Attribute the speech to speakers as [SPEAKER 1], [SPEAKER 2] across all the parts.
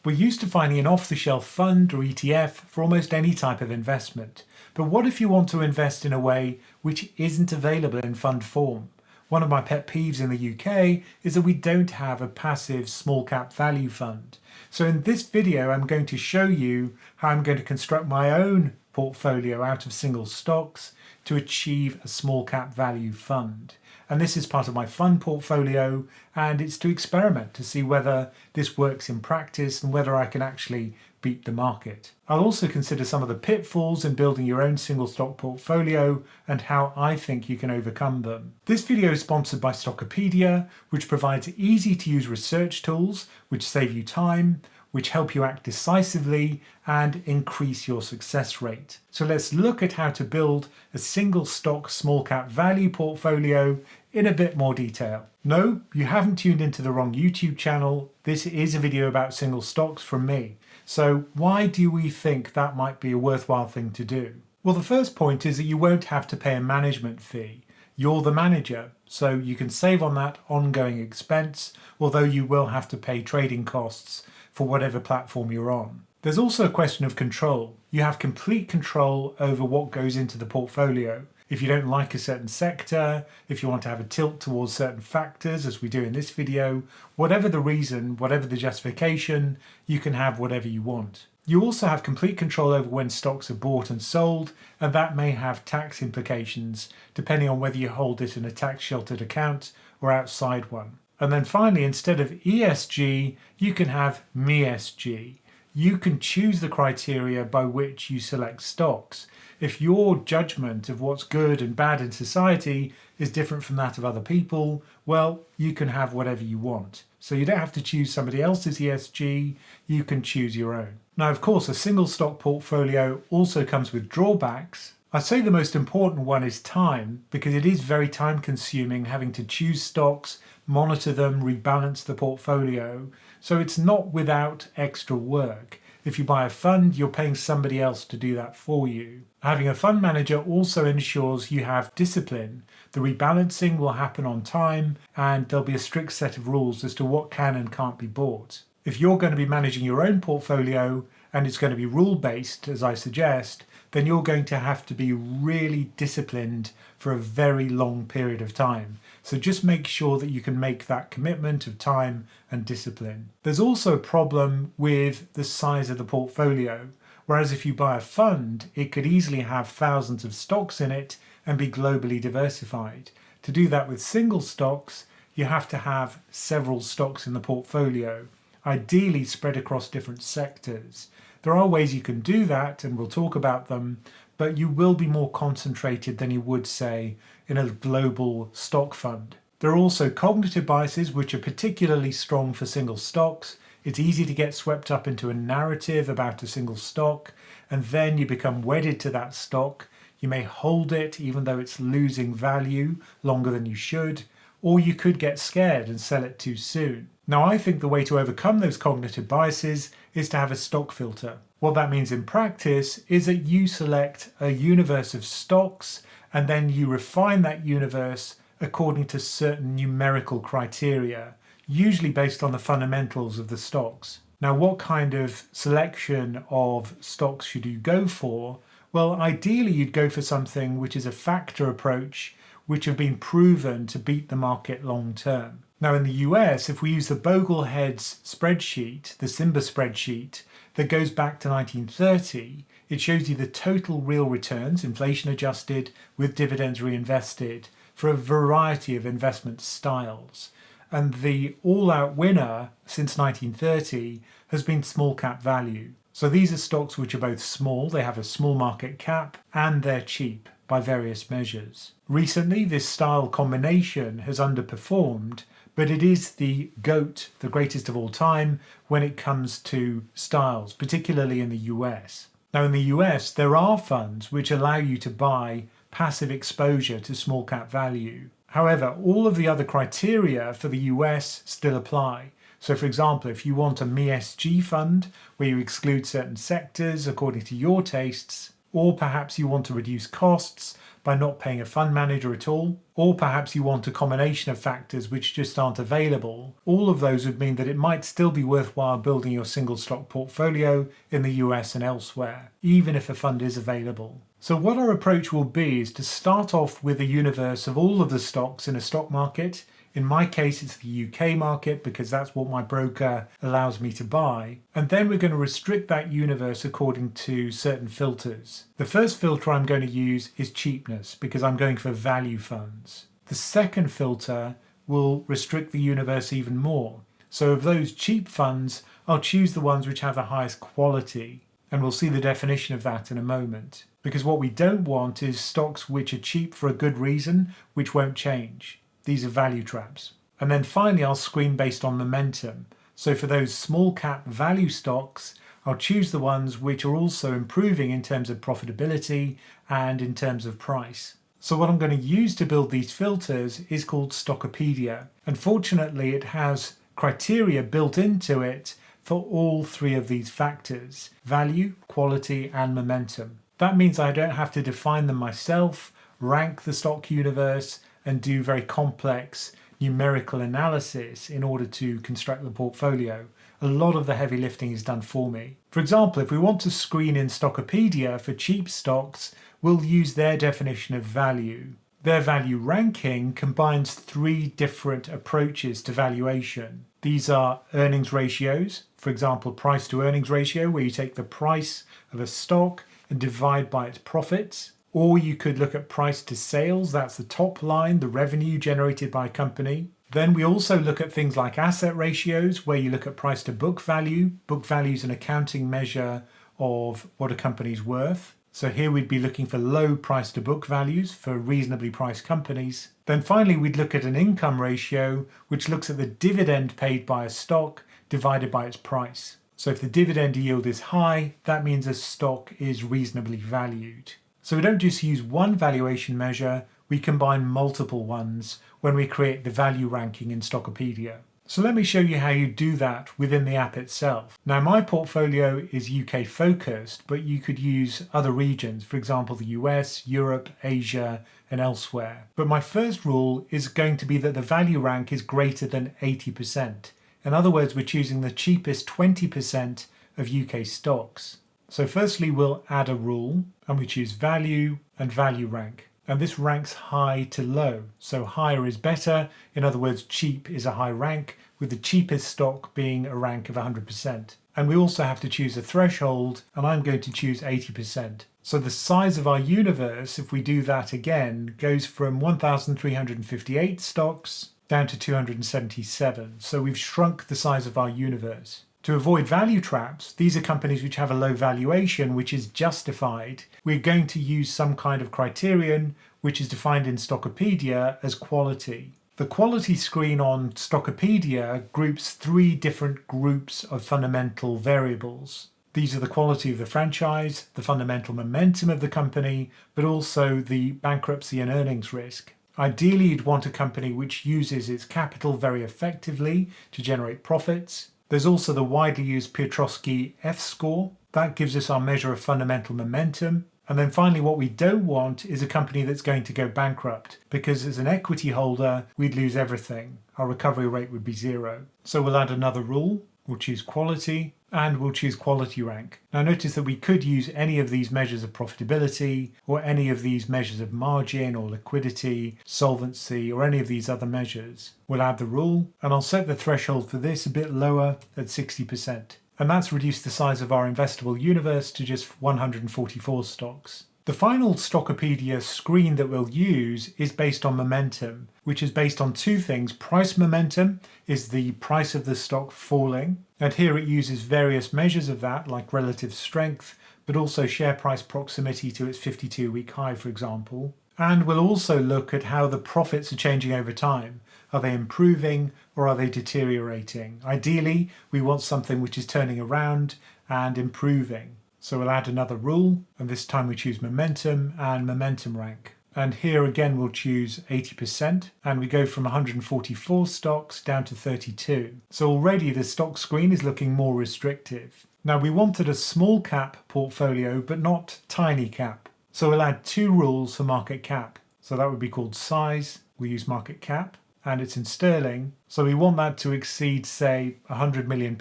[SPEAKER 1] We're used to finding an off-the-shelf fund or ETF for almost any type of investment. But what if you want to invest in a way which isn't available in fund form? One of my pet peeves in the UK is that we don't have a passive small cap value fund. So in this video, I'm going to show you how I'm going to construct my own portfolio out of single stocks to achieve a small cap value fund. And this is part of my fund portfolio, and it's to experiment to see whether this works in practice and whether I can actually beat the market. I'll also consider some of the pitfalls in building your own single stock portfolio and how I think you can overcome them. This video is sponsored by Stockopedia, which provides easy to use research tools which save you time, which help you act decisively and increase your success rate. So let's look at how to build a single stock small cap value portfolio in a bit more detail. No, you haven't tuned into the wrong YouTube channel. This is a video about single stocks from me. So why do we think that might be a worthwhile thing to do? Well, the first point is that you won't have to pay a management fee. You're the manager, so you can save on that ongoing expense, although you will have to pay trading costs for whatever platform you're on. There's also a question of control. You have complete control over what goes into the portfolio. If you don't like a certain sector, if you want to have a tilt towards certain factors, as we do in this video, whatever the reason, whatever the justification, you can have whatever you want. You also have complete control over when stocks are bought and sold, and that may have tax implications depending on whether you hold it in a tax sheltered account or outside one. And then finally, instead of ESG, you can have MESG. You can choose the criteria by which you select stocks. If your judgment of what's good and bad in society is different from that of other people, well, you can have whatever you want. So you don't have to choose somebody else's ESG, you can choose your own. Now, of course, a single stock portfolio also comes with drawbacks. I'd say the most important one is time, because it is very time consuming having to choose stocks, monitor them, rebalance the portfolio. So it's not without extra work. If you buy a fund, you're paying somebody else to do that for you. Having a fund manager also ensures you have discipline. The rebalancing will happen on time, and there'll be a strict set of rules as to what can and can't be bought. If you're going to be managing your own portfolio and it's going to be rule-based, as I suggest, then you're going to have to be really disciplined for a very long period of time. So just make sure that you can make that commitment of time and discipline. There's also a problem with the size of the portfolio. Whereas if you buy a fund, it could easily have thousands of stocks in it and be globally diversified. To do that with single stocks, you have to have several stocks in the portfolio, ideally spread across different sectors. There are ways you can do that, and we'll talk about them, but you will be more concentrated than you would, say, in a global stock fund. There are also cognitive biases which are particularly strong for single stocks. It's easy to get swept up into a narrative about a single stock, and then you become wedded to that stock. You may hold it even though it's losing value longer than you should, or you could get scared and sell it too soon. Now, I think the way to overcome those cognitive biases is to have a stock filter. What that means in practice is that you select a universe of stocks and then you refine that universe according to certain numerical criteria, usually based on the fundamentals of the stocks. Now, what kind of selection of stocks should you go for? Well, ideally you'd go for something which is a factor approach, which have been proven to beat the market long term. Now in the US, if we use the Bogleheads spreadsheet, the Simba spreadsheet, that goes back to 1930, it shows you the total real returns, inflation adjusted, with dividends reinvested, for a variety of investment styles. And the all-out winner since 1930 has been small cap value. So these are stocks which are both small, they have a small market cap, and they're cheap by various measures. Recently, this style combination has underperformed, but it is the GOAT, the greatest of all time, when it comes to styles, particularly in the US. Now in the US, there are funds which allow you to buy passive exposure to small cap value. However, all of the other criteria for the US still apply. So for example, if you want a MESG fund where you exclude certain sectors according to your tastes, or perhaps you want to reduce costs by not paying a fund manager at all, or perhaps you want a combination of factors which just aren't available. All of those would mean that it might still be worthwhile building your single stock portfolio in the US and elsewhere, even if a fund is available. So what our approach will be is to start off with a universe of all of the stocks in a stock market. In my case, it's the UK market because that's what my broker allows me to buy. And then we're going to restrict that universe according to certain filters. The first filter I'm going to use is cheapness because I'm going for value funds. The second filter will restrict the universe even more. So of those cheap funds, I'll choose the ones which have the highest quality. And we'll see the definition of that in a moment. Because what we don't want is stocks which are cheap for a good reason, which won't change. These are value traps. And then finally, I'll screen based on momentum. So for those small cap value stocks, I'll choose the ones which are also improving in terms of profitability and in terms of price. So what I'm going to use to build these filters is called Stockopedia. Unfortunately, it has criteria built into it for all three of these factors: value, quality, and momentum. That means I don't have to define them myself, rank the stock universe, and do very complex numerical analysis in order to construct the portfolio. A lot of the heavy lifting is done for me. For example, if we want to screen in Stockopedia for cheap stocks, we'll use their definition of value. Their value ranking combines three different approaches to valuation. These are earnings ratios, for example, price to earnings ratio, where you take the price of a stock and divide by its profits. Or you could look at price to sales, that's the top line, the revenue generated by a company. Then we also look at things like asset ratios, where you look at price to book value. Book value is an accounting measure of what a company's worth. So here we'd be looking for low price to book values for reasonably priced companies. Then finally, we'd look at an income ratio, which looks at the dividend paid by a stock divided by its price. So if the dividend yield is high, that means a stock is reasonably valued. So we don't just use one valuation measure, we combine multiple ones when we create the value ranking in Stockopedia. So let me show you how you do that within the app itself. Now my portfolio is UK focused, but you could use other regions, for example the US, Europe, Asia, and elsewhere. But my first rule is going to be that the value rank is greater than 80%. In other words, we're choosing the cheapest 20% of UK stocks. So firstly, we'll add a rule and we choose value and value rank. And this ranks high to low. So higher is better. In other words, cheap is a high rank, with the cheapest stock being a rank of 100%. And we also have to choose a threshold, and I'm going to choose 80%. So the size of our universe, if we do that again, goes from 1,358 stocks down to 277. So we've shrunk the size of our universe. To avoid value traps, these are companies which have a low valuation, which is justified. We're going to use some kind of criterion, which is defined in Stockopedia as quality. The quality screen on Stockopedia groups three different groups of fundamental variables. These are the quality of the franchise, the fundamental momentum of the company, but also the bankruptcy and earnings risk. Ideally, you'd want a company which uses its capital very effectively to generate profits. There's also the widely used Piotrowski F-score. That gives us our measure of fundamental momentum. And then finally, what we don't want is a company that's going to go bankrupt, because as an equity holder, we'd lose everything. Our recovery rate would be zero. So we'll add another rule. We'll choose quality and we'll choose quality rank. Now notice that we could use any of these measures of profitability or any of these measures of margin or liquidity, solvency, or any of these other measures. We'll add the rule and I'll set the threshold for this a bit lower at 60%. And that's reduced the size of our investable universe to just 144 stocks. The final Stockopedia screen that we'll use is based on momentum, which is based on two things. Price momentum is the price of the stock falling, and here it uses various measures of that, like relative strength, but also share price proximity to its 52-week high, for example. And we'll also look at how the profits are changing over time. Are they improving or are they deteriorating? Ideally, we want something which is turning around and improving. So we'll add another rule, and this time we choose momentum and momentum rank. And here again we'll choose 80%, and we go from 144 stocks down to 32. So already the stock screen is looking more restrictive. Now we wanted a small cap portfolio, but not tiny cap. So we'll add two rules for market cap. So that would be called size. We use market cap and it's in sterling. So we want that to exceed, say, £100 million.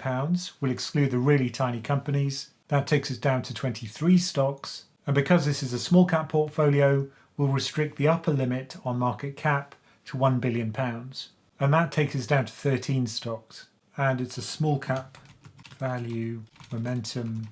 [SPEAKER 1] We'll exclude the really tiny companies. That takes us down to 23 stocks. And because this is a small cap portfolio, we'll restrict the upper limit on market cap to £1 billion. And that takes us down to 13 stocks. And it's a small cap, value, momentum,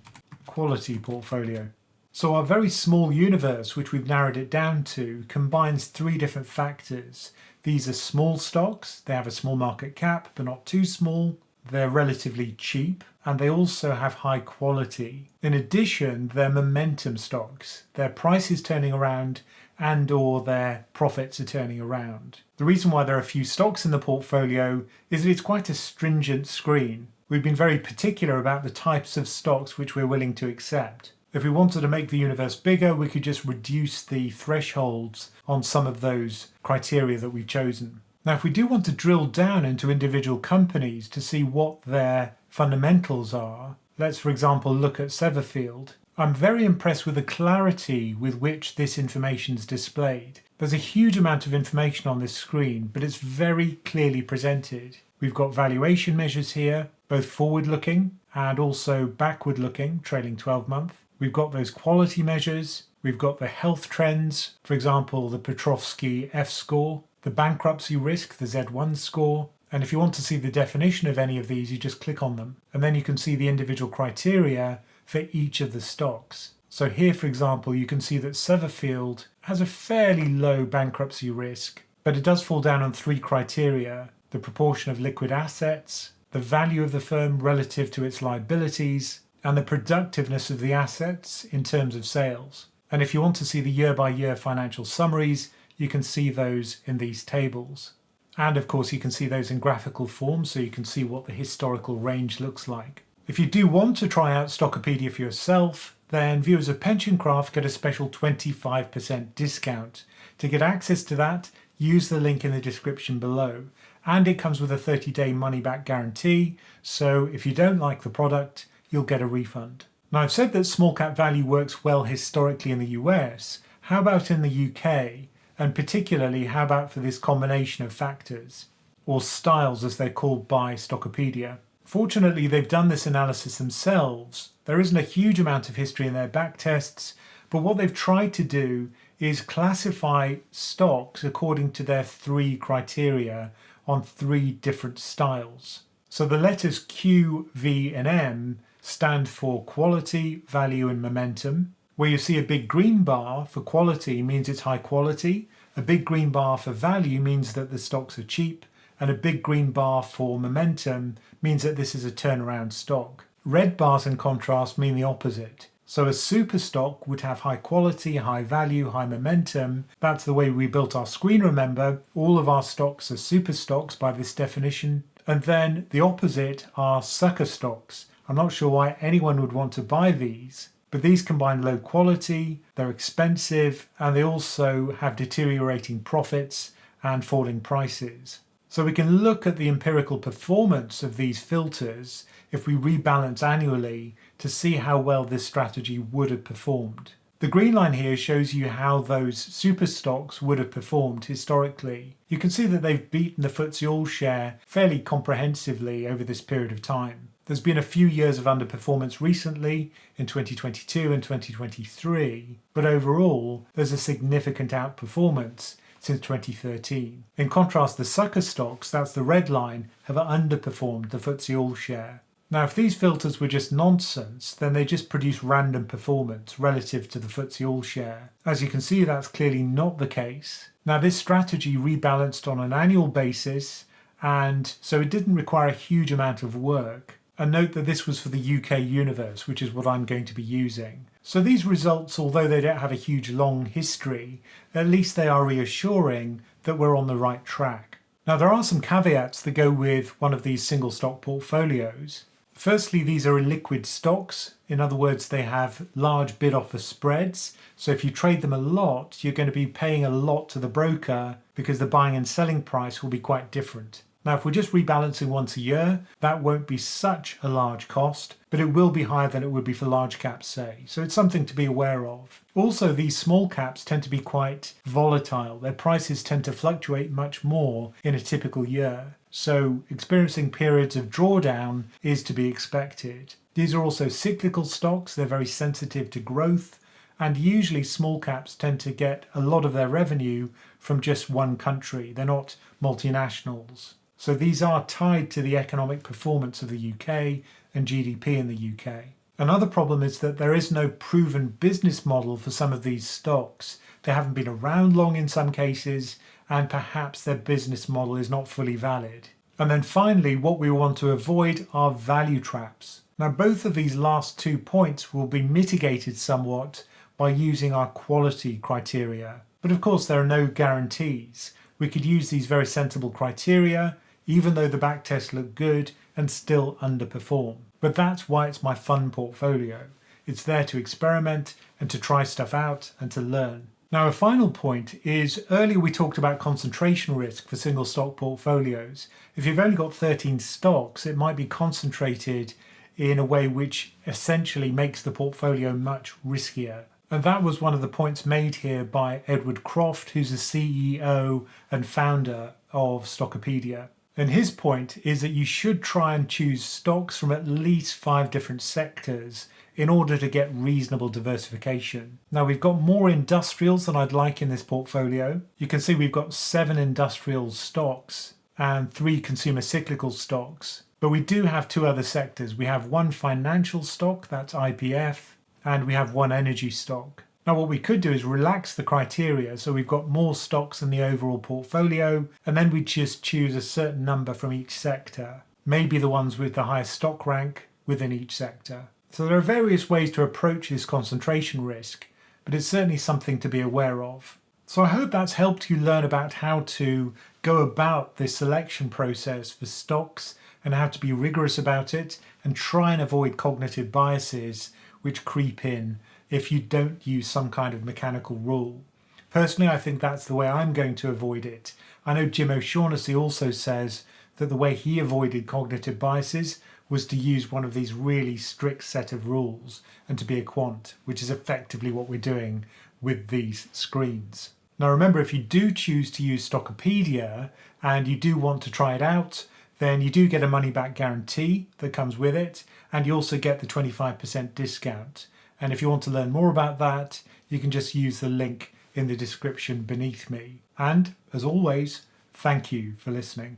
[SPEAKER 1] quality portfolio. So our very small universe, which we've narrowed it down to, combines three different factors. These are small stocks. They have a small market cap, but not too small. They're relatively cheap, and they also have high quality. In addition, they're momentum stocks. Their price is turning around and or their profits are turning around. The reason why there are a few stocks in the portfolio is that it's quite a stringent screen. We've been very particular about the types of stocks which we're willing to accept. If we wanted to make the universe bigger, we could just reduce the thresholds on some of those criteria that we've chosen. Now, if we do want to drill down into individual companies to see what their fundamentals are, let's, for example, look at Severfield. I'm very impressed with the clarity with which this information is displayed. There's a huge amount of information on this screen, but it's very clearly presented. We've got valuation measures here, both forward-looking and also backward-looking, trailing 12-month. We've got those quality measures. We've got the health trends, for example, the Petrovsky F-score, the bankruptcy risk, the Z1 score. And if you want to see the definition of any of these, you just click on them. And then you can see the individual criteria for each of the stocks. So here, for example, you can see that Severfield has a fairly low bankruptcy risk, but it does fall down on three criteria: the proportion of liquid assets, the value of the firm relative to its liabilities, and the productiveness of the assets in terms of sales. And if you want to see the year-by-year financial summaries, you can see those in these tables. And of course, you can see those in graphical form, so you can see what the historical range looks like. If you do want to try out Stockopedia for yourself, then viewers of PensionCraft get a special 25% discount. To get access to that, use the link in the description below. And it comes with a 30-day money-back guarantee, so if you don't like the product, you'll get a refund. Now, I've said that small cap value works well historically in the US. How about in the UK? And particularly, how about for this combination of factors, or styles as they're called by Stockopedia? Fortunately, they've done this analysis themselves. There isn't a huge amount of history in their backtests, but what they've tried to do is classify stocks according to their three criteria on three different styles. So the letters Q, V, and M stand for quality, value, and momentum. Where you see a big green bar for quality means it's high quality, a big green bar for value means that the stocks are cheap, and a big green bar for momentum means that this is a turnaround stock. Red bars, in contrast, mean the opposite. So a super stock would have high quality, high value, high momentum. That's the way we built our screen, remember. All of our stocks are super stocks by this definition. And then the opposite are sucker stocks. I'm not sure why anyone would want to buy these, but these combine low quality, they're expensive, and they also have deteriorating profits and falling prices. So we can look at the empirical performance of these filters if we rebalance annually to see how well this strategy would have performed. The green line here shows you how those super stocks would have performed historically. You can see that they've beaten the FTSE All-Share fairly comprehensively over this period of time. There's been a few years of underperformance recently in 2022 and 2023, but overall there's a significant outperformance since 2013. In contrast, the sucker stocks, that's the red line, have underperformed the FTSE All-Share. Now, if these filters were just nonsense, then they just produce random performance relative to the FTSE All-Share. As you can see, that's clearly not the case. Now, this strategy rebalanced on an annual basis, and so it didn't require a huge amount of work. And note that this was for the UK universe, which is what I'm going to be using. So these results, although they don't have a huge long history, at least they are reassuring that we're on the right track. Now, there are some caveats that go with one of these single stock portfolios. Firstly, these are illiquid stocks. In other words, they have large bid-offer spreads. So if you trade them a lot, you're going to be paying a lot to the broker because the buying and selling price will be quite different. Now, if we're just rebalancing once a year, that won't be such a large cost, but it will be higher than it would be for large caps, say. So it's something to be aware of. Also, these small caps tend to be quite volatile. Their prices tend to fluctuate much more in a typical year. So experiencing periods of drawdown is to be expected. These are also cyclical stocks. They're very sensitive to growth. And usually small caps tend to get a lot of their revenue from just one country. They're not multinationals. So these are tied to the economic performance of the UK and GDP in the UK. Another problem is that there is no proven business model for some of these stocks. They haven't been around long in some cases, and perhaps their business model is not fully valid. And then finally, what we want to avoid are value traps. Now, both of these last 2 points will be mitigated somewhat by using our quality criteria. But of course, there are no guarantees. We could use these very sensible criteria, even though the backtests look good, and still underperform. But that's why it's my fun portfolio. It's there to experiment and to try stuff out and to learn. Now, a final point is earlier we talked about concentration risk for single stock portfolios. If you've only got 13 stocks, it might be concentrated in a way which essentially makes the portfolio much riskier. And that was one of the points made here by Edward Croft, who's the CEO and founder of Stockopedia. And his point is that you should try and choose stocks from at least 5 different sectors in order to get reasonable diversification. Now, we've got more industrials than I'd like in this portfolio. You can see we've got 7 industrial stocks and 3 consumer cyclical stocks. But we do have 2 other sectors. We have 1 financial stock, that's IPF, and we have 1 energy stock. Now, what we could do is relax the criteria so we've got more stocks in the overall portfolio, and then we just choose a certain number from each sector, maybe the ones with the highest stock rank within each sector. So there are various ways to approach this concentration risk, but it's certainly something to be aware of. So I hope that's helped you learn about how to go about this selection process for stocks and how to be rigorous about it and try and avoid cognitive biases which creep in if you don't use some kind of mechanical rule. Personally, I think that's the way I'm going to avoid it. I know Jim O'Shaughnessy also says that the way he avoided cognitive biases was to use one of these really strict set of rules and to be a quant, which is effectively what we're doing with these screens. Now remember, if you do choose to use Stockopedia and you do want to try it out, then you do get a money back guarantee that comes with it, and you also get the 25% discount. And if you want to learn more about that, you can just use the link in the description beneath me. And as always, thank you for listening.